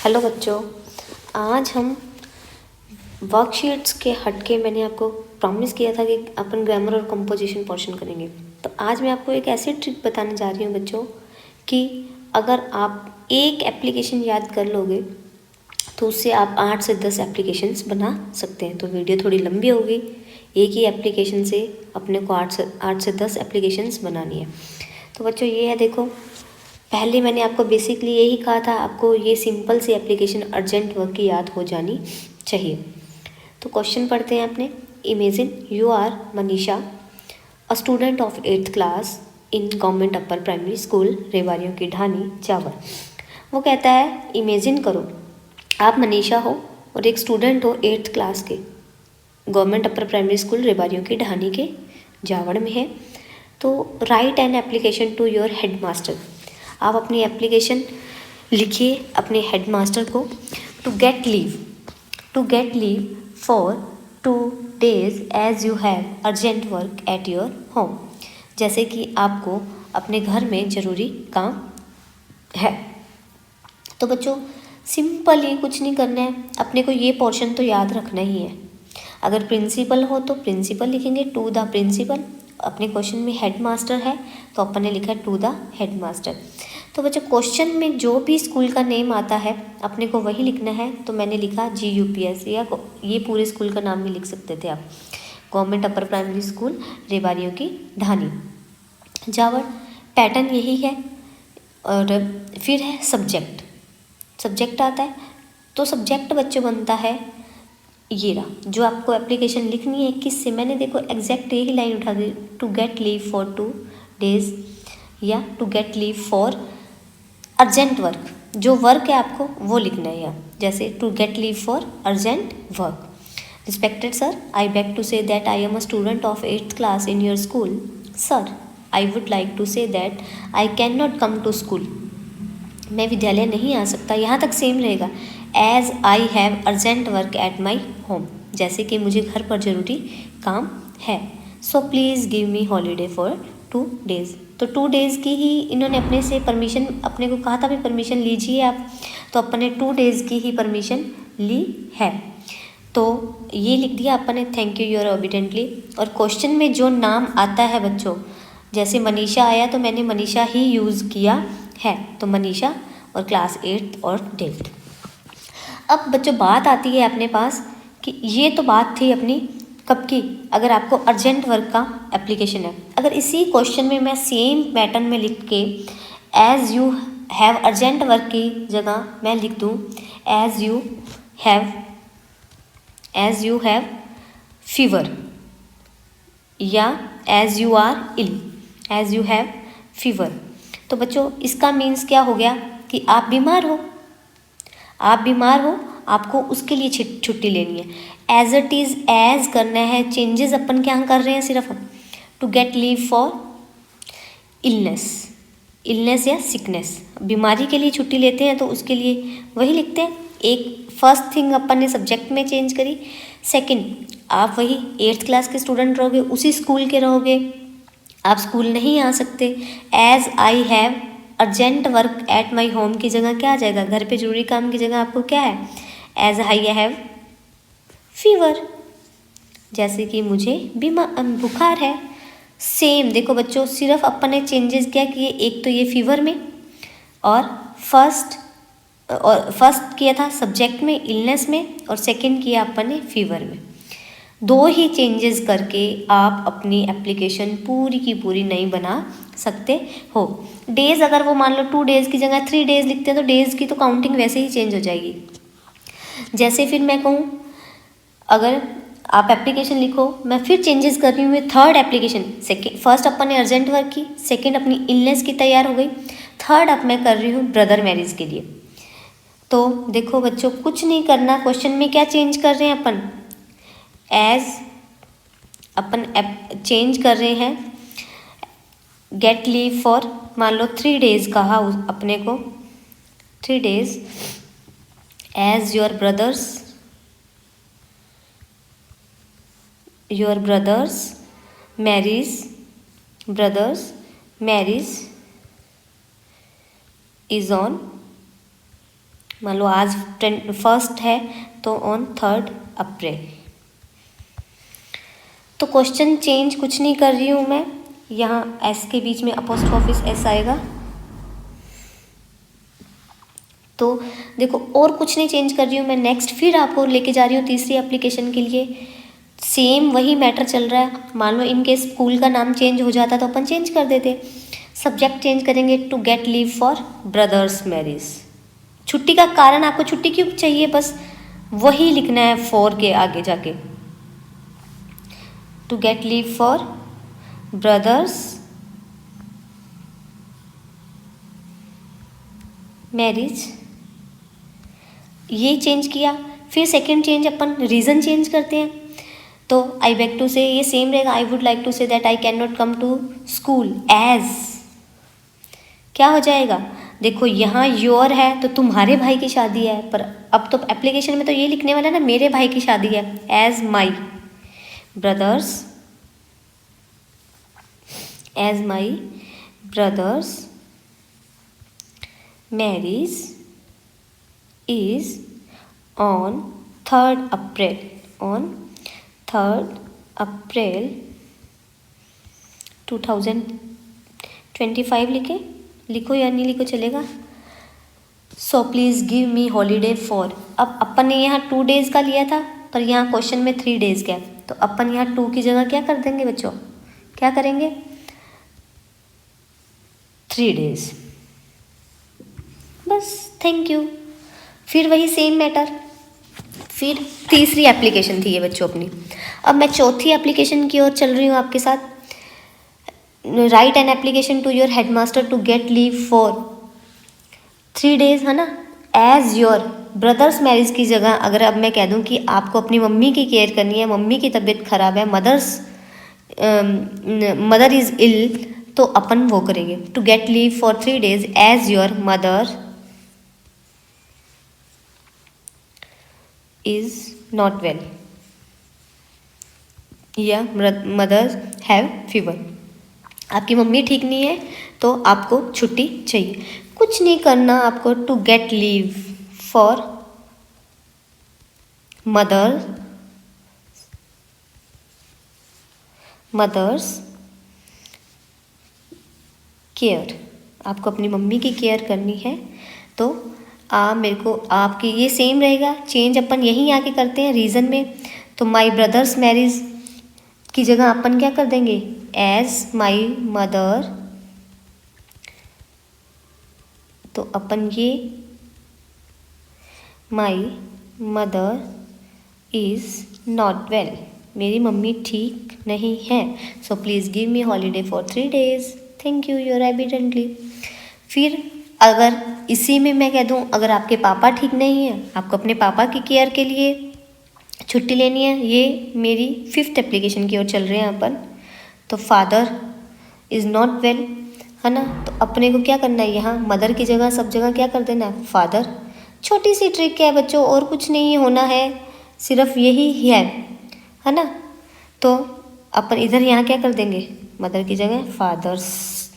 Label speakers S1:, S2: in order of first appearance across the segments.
S1: Hello बच्चों, आज हम वर्कशीट्स के हटके मैंने आपको प्रॉमिस किया था कि अपन ग्रामर और कंपोजिशन पोर्शन करेंगे। तो आज मैं आपको एक ऐसी ट्रिक बताने जा रही हूँ बच्चों कि अगर आप एक एप्लीकेशन याद कर लोगे तो उससे आप 8 से 10 एप्लीकेशंस बना सकते हैं। तो वीडियो थोड़ी लंबी होगी, एक ही एप्लीकेशन से अपने को 8 से 10 एप्लीकेशंस बनानी है। तो बच्चों ये है, देखो पहले मैंने आपको बेसिकली यही कहा था, आपको ये सिंपल सी एप्लीकेशन अर्जेंट वर्क की याद हो जानी चाहिए। तो क्वेश्चन पढ़ते हैं अपने। Imagine you are Manisha, a student of 8th class in government upper primary school रेवाड़ियों की ढानी जावर। वो कहता है इमेजिन करो आप मनीषा हो और एक स्टूडेंट हो 8th क्लास के, गवर्नमेंट अपर प्राइमरी स्कूल रेवाड़ियों की ढानी के जावड़ में है। तो write an application to your head master, आप अपनी एप्लीकेशन लिखिए अपने हेड मास्टर को। To get leave for 2 days as you have urgent work at your home, जैसे कि आपको अपने घर में ज़रूरी काम है। तो बच्चों सिंपल ही कुछ नहीं करना है, अपने को ये पोर्शन तो याद रखना ही है। अगर प्रिंसिपल हो तो प्रिंसिपल लिखेंगे, टू द प्रिंसिपल। अपने क्वेश्चन में हेड मास्टर है तो अपन ने लिखा टू द हेड मास्टर। तो बच्चों क्वेश्चन में जो भी स्कूल का नेम आता है अपने को वही लिखना है। तो मैंने लिखा GUPS, या ये पूरे स्कूल का नाम भी लिख सकते थे आप, गवर्नमेंट अपर प्राइमरी स्कूल रेवाड़ियों की ढानी जावर। पैटर्न यही है। और फिर है सब्जेक्ट आता है। तो सब्जेक्ट बच्चों बनता है ये रहा, जो आपको एप्लीकेशन लिखनी है किससे, मैंने देखो एग्जैक्ट यही लाइन उठा दी, to get leave for 2 days या to get leave for urgent work. जो वर्क है आपको वो लिखना है यहाँ, जैसे to get leave for urgent work. Respected sir, I beg to say that I am a student of 8th class in your school. Sir, I would like to say that I can not come to school, मैं विद्यालय नहीं आ सकता। यहाँ तक same रहेगा। As I have urgent work at my home, जैसे कि मुझे घर पर ज़रूरी काम है। So please give me holiday for 2 days। तो 2 days की ही इन्होंने अपने से परमिशन, अपने को कहा था भी परमिशन लीजिए आप, तो अपन ने 2 days की ही परमिशन ली है। तो ये लिख दिया अपन ने, थैंक यू योर ओबिडेंटली। और क्वेश्चन में जो नाम आता है बच्चों, जैसे मनीषा आया तो मैंने मनीषा ही यूज़ किया है, तो मनीषा और क्लास 8th और 10th। अब बच्चों बात आती है अपने पास कि ये तो बात थी अपनी कब की, अगर आपको अर्जेंट वर्क का एप्लीकेशन है। अगर इसी क्वेश्चन में मैं सेम पैटर्न में लिख के as you have urgent work की जगह मैं लिख दूँ एज यू हैव फीवर, या as you are ill, as you have fever. तो बच्चों इसका मीन्स क्या हो गया कि आप बीमार हो, आपको उसके लिए छुट्टी लेनी है। एज इट इज़ एज करना है, चेंजेस अपन क्या कर रहे हैं सिर्फ। To get leave for illness या सिकनेस, बीमारी के लिए छुट्टी लेते हैं तो उसके लिए वही लिखते हैं। एक फर्स्ट थिंग अपन ने सब्जेक्ट में चेंज करी। सेकंड, आप वही 8th क्लास के स्टूडेंट रहोगे, उसी स्कूल के रहोगे, आप स्कूल नहीं आ सकते। As I have urgent work at my home की जगह क्या आ जाएगा, घर पे जरूरी काम की जगह आपको क्या है, एज आई हैव फीवर, जैसे कि मुझे बुखार है। सेम देखो बच्चों, सिर्फ अपन ने चेंजेस क्या किए, एक तो ये फीवर में, और फर्स्ट किया था सब्जेक्ट में इलनेस में, और सेकंड किया अपन ने फीवर में। 2 ही चेंजेस करके आप अपनी एप्लीकेशन पूरी की पूरी नहीं बना सकते हो। डेज अगर वो मान लो 2 days की जगह 3 days लिखते हैं तो डेज की तो काउंटिंग वैसे ही चेंज हो जाएगी। जैसे फिर मैं कहूँ, अगर आप एप्लीकेशन लिखो, मैं फिर चेंजेस कर रही हूँ, थर्ड एप्लीकेशन, फर्स्ट अपन ने अर्जेंट वर्क की, सेकेंड अपनी इलनेस की तैयार हो गई, थर्ड अब मैं कर रही हूँ ब्रदर मैरिज के लिए। तो देखो बच्चों कुछ नहीं करना, क्वेश्चन में क्या चेंज कर रहे हैं अपन, एज अपन चेंज कर रहे हैं गेट लीव फॉर, मान लो 3 days कहा अपने को, 3 days as your brother's marriage is on मान लो आज 1 है तो ऑन 3 अप्रैल। तो क्वेश्चन चेंज कुछ नहीं कर रही हूँ मैं, यहाँ एस के बीच में अपोस्ट्रोफिस एस आएगा। तो देखो और कुछ नहीं चेंज कर रही हूँ मैं। नेक्स्ट फिर आपको लेके जा रही हूँ तीसरी एप्लीकेशन के लिए। सेम वही मैटर चल रहा है। मान लो इनके स्कूल का नाम चेंज हो जाता तो अपन चेंज कर देते। सब्जेक्ट चेंज करेंगे, to get leave for brother's marriage. छुट्टी का कारण आपको छुट्टी क्यों चाहिए, बस वही लिखना है फॉर के आगे जाके। To get leave for brother's marriage, ये चेंज किया। फिर सेकंड चेंज अपन रीज़न चेंज करते हैं। तो आई बैक टू से ये सेम रहेगा, I would like to say that I can not come to school as, क्या हो जाएगा, देखो यहाँ योर है तो तुम्हारे भाई की शादी है, पर अब तो एप्लीकेशन में तो ये लिखने वाला है ना मेरे भाई की शादी है। As my brother's, as my brother's marriage is on 3 April, on 3 April 2025 लिखो या नहीं लिखो चलेगा। So please give me holiday for, अब अपन ने यहाँ 2 डेज़ का लिया था पर यहाँ क्वेश्चन में 3 डेज़ का है, तो अपन यहाँ 2 की जगह क्या कर देंगे बच्चों, क्या करेंगे 3 डेज़, बस थैंक यू। फिर वही सेम मैटर। फिर तीसरी एप्लीकेशन थी ये बच्चों अपनी। अब मैं चौथी एप्लीकेशन की ओर चल रही हूँ आपके साथ। Write an application to your headmaster to get leave for 3 days, है ना। एज योर ब्रदर्स मैरिज की जगह अगर अब मैं कह दूँ कि आपको अपनी मम्मी की केयर करनी है, मम्मी की तबीयत खराब है, मदर इज़ इल, तो अपन वो करेंगे to get leave for 3 days as your mother is not well या मदर हैव फीवर, आपकी मम्मी ठीक नहीं है तो आपको छुट्टी चाहिए। कुछ नहीं करना आपको, to get leave for mother's care, आपको अपनी मम्मी की केयर करनी है तो मेरे को आपकी ये सेम रहेगा। चेंज अपन यहीं आके करते हैं रीज़न में। तो माई ब्रदर्स मैरिज की जगह अपन क्या कर देंगे, एज माई मदर, तो अपन ये my mother is not well, मेरी मम्मी ठीक नहीं है, so please give me holiday for 3 days, thank you your evidently. फिर अगर इसी में मैं कह दूं अगर आपके पापा ठीक नहीं है, आपको अपने पापा की केयर के लिए छुट्टी लेनी है, ये मेरी 5th एप्लीकेशन की ओर चल रहे हैं अपन। तो फादर इज़ नॉट वेल, है ना, तो अपने को क्या करना है, यहाँ मदर की जगह सब जगह क्या कर देना है, फादर। छोटी सी ट्रिक है बच्चों, और कुछ नहीं होना है, सिर्फ यही है ना। तो अपन इधर यहाँ क्या कर देंगे, मदर की जगह फादर्स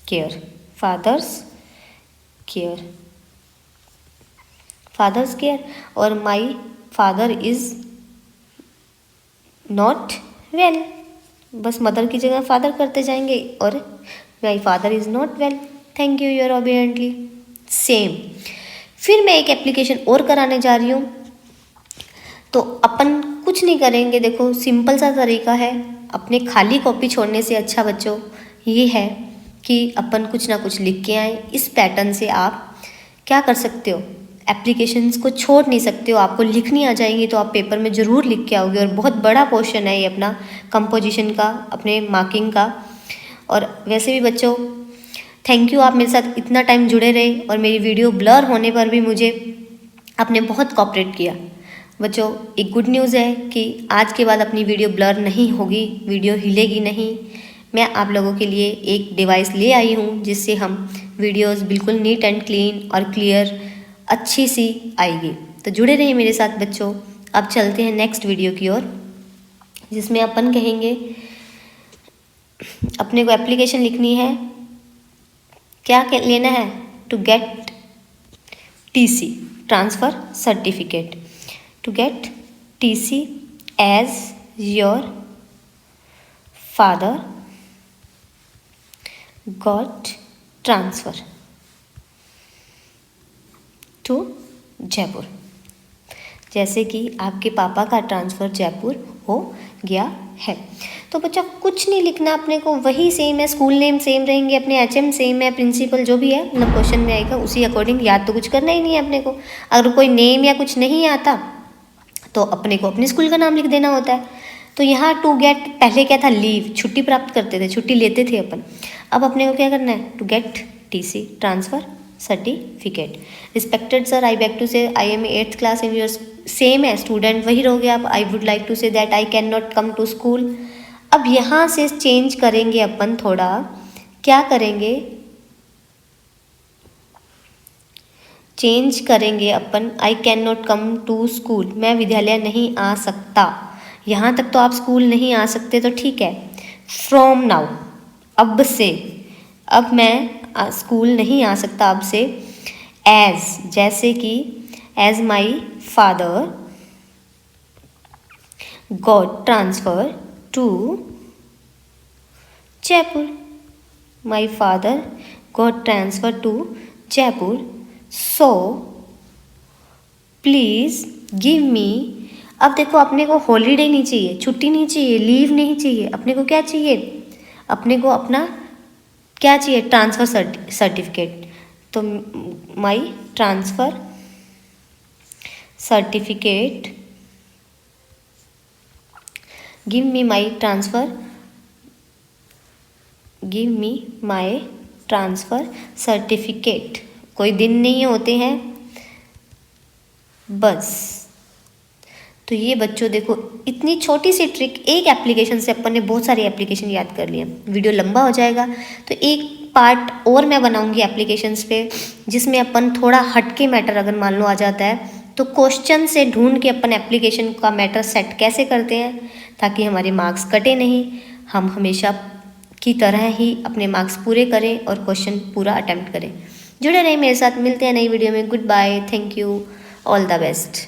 S1: केयर, फादर्स केयर, और my father is not well, बस मदर की जगह फादर करते जाएंगे, और my father is not well, thank you your obediently, same. फिर मैं एक एप्लीकेशन और कराने जा रही हूँ। तो अपन कुछ नहीं करेंगे, देखो सिंपल सा तरीका है, अपने खाली कॉपी छोड़ने से अच्छा बच्चों ये है कि अपन कुछ ना कुछ लिख के आए। इस पैटर्न से आप क्या कर सकते हो, एप्लीकेशंस को छोड़ नहीं सकते हो, आपको लिखनी आ जाएंगी तो आप पेपर में ज़रूर लिख के आओगे। और बहुत बड़ा पोर्शन है ये अपना कंपोजिशन का, अपने मार्किंग का। और वैसे भी बच्चों थैंक यू, आप मेरे साथ इतना टाइम जुड़े रहे, और मेरी वीडियो ब्लर होने पर भी मुझे आपने बहुत कोऑपरेट किया। बच्चों एक गुड न्यूज़ है कि आज के बाद अपनी वीडियो ब्लर नहीं होगी, वीडियो हिलेगी नहीं। मैं आप लोगों के लिए एक डिवाइस ले आई हूँ जिससे हम वीडियोस बिल्कुल नीट एंड क्लीन और क्लियर अच्छी सी आएगी। तो जुड़े रहिए मेरे साथ बच्चों। अब चलते हैं नेक्स्ट वीडियो की ओर, जिसमें अपन कहेंगे अपने को एप्लीकेशन लिखनी है, क्या लेना है, to get TC, transfer certificate. To get TC as your father got transfer to Jaipur. जैसे कि आपके पापा का ट्रांसफ़र जयपुर हो गया है। तो बच्चा कुछ नहीं लिखना अपने को, वही सेम है, स्कूल नेम सेम रहेंगे, अपने HM सेम है, प्रिंसिपल जो भी है मतलब क्वेश्चन में आएगा उसी अकॉर्डिंग, याद तो कुछ करना ही नहीं है अपने को। अगर कोई नेम या कुछ नहीं आता तो अपने को अपने स्कूल का नाम लिख देना होता है। तो यहाँ टू गेट पहले क्या था, लीव, छुट्टी प्राप्त करते थे, छुट्टी लेते थे अपन। अब अपने को क्या करना है, to get TC, transfer certificate. Respected sir, I beg to say I am 8th class in your, same है स्टूडेंट वही रहोगे आप। I would like to say that I can not come to school. अब यहाँ से change करेंगे अपन थोड़ा, क्या करेंगे, चेंज करेंगे अपन, I can not come to school, मैं विद्यालय नहीं आ सकता। यहाँ तक तो आप स्कूल नहीं आ सकते तो ठीक है। फ्रॉम नाउ, अब से, अब मैं स्कूल नहीं आ सकता अब से। एज, जैसे कि as my father got transfer to Jaipur, my father got transfer to Jaipur, so please give me. अब देखो अपने को हॉलीडे नहीं चाहिए, छुट्टी नहीं चाहिए, लीव नहीं चाहिए, अपने को क्या चाहिए, अपने को अपना क्या चाहिए, ट्रांसफ़र सर्टिफिकेट। तो माई ट्रांसफ़र सर्टिफिकेट, गिव मी माई ट्रांसफ़र, गिव मी माई ट्रांसफ़र सर्टिफिकेट। कोई दिन नहीं होते हैं बस। तो ये बच्चों देखो इतनी छोटी सी ट्रिक, एक एप्लीकेशन से अपन ने बहुत सारी एप्लीकेशन याद कर लिया। वीडियो लंबा हो जाएगा तो एक पार्ट और मैं बनाऊंगी एप्लीकेशंस पे, जिसमें अपन थोड़ा हटके मैटर अगर मान लो आ जाता है तो क्वेश्चन से ढूंढ के अपन एप्लीकेशन का मैटर सेट कैसे करते हैं ताकि हमारे मार्क्स कटे नहीं, हम हमेशा की तरह ही अपने मार्क्स पूरे करें और क्वेश्चन पूरा अटेम्प्ट करें। जुड़े रहें मेरे साथ, मिलते हैं नई वीडियो में। Good bye, thank you, all the best.